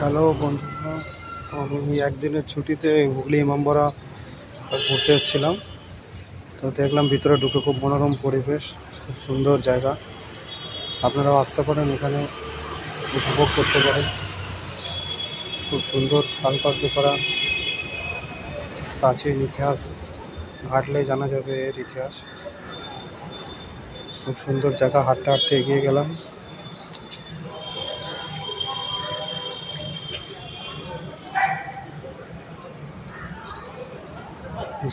Hello বন্ধুরা, আমি একদিনের ছুটিতে হুগলি ইমামবাড়া ঘুরতে এসেছিলাম। তো দেখলাম ভিতরে ঢুকে খুব মনোরম পরিবেশ, খুব সুন্দর জায়গা। আপনারাও আসতে পারেন, এখানে উপভোগ করতে পারেন। খুব সুন্দর কারুকার্য করা প্রাচীন ইতিহাস, ঘাটলে জানা যাবে এর ইতিহাস। খুব সুন্দর জায়গা, হাঁটতে হাঁটতে এগিয়ে গেলাম।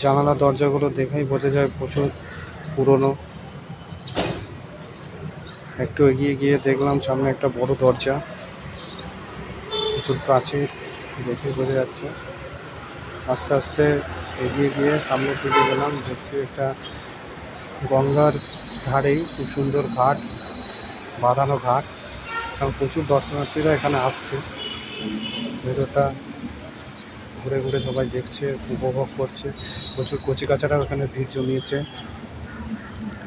জানালা দরজাগুলো দেখেই বোঝা যায় প্রচুর পুরনো। একটু এগিয়ে গিয়ে দেখলাম সামনে একটা বড় দরজা, প্রচুর প্রাচীর, দেখে বোঝা যাচ্ছে। আস্তে আস্তে এগিয়ে গিয়ে সামনের দিকে গেলাম, দেখছি একটা গঙ্গার ধারেই খুব সুন্দর ঘাট, বাঁধানো ঘাট, এবং প্রচুর দর্শনার্থীরা এখানে আসছে। ভেতরটা ঘুরে ঘুরে সবাই দেখছে, উপভোগ করছে। প্রচুর কচিকাচারাও এখানে ভিড় জমিয়েছে।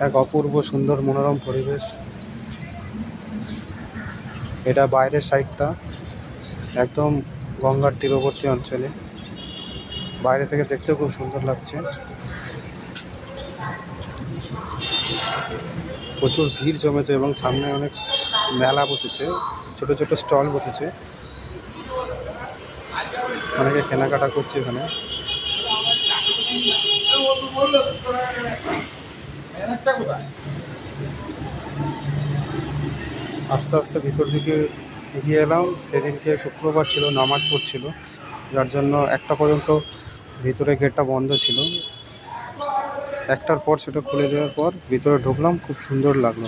এক অপূর্ব সুন্দর মনোরম পরিবেশ। এটা বাইরের সাইডটা, একদম গঙ্গার তীরবর্তী অঞ্চলে। বাইরে থেকে দেখতেও খুব সুন্দর লাগছে। প্রচুর ভিড় জমেছে এবং সামনে অনেক মেলা বসেছে, ছোট ছোট স্টল বসেছে, অনেকে কেনাকাটা করছে এখানে। আস্তে আস্তে ভিতর দিকে এগিয়ে এলাম। সেদিনকে শুক্রবার ছিল, নামাজ পড়ছিল, যার জন্য 1টা পর্যন্ত ভিতরে গেটটা বন্ধ ছিল। 1টার পর সেটা খুলে দেওয়ার পর ভিতরে ঢুকলাম, খুব সুন্দর লাগলো।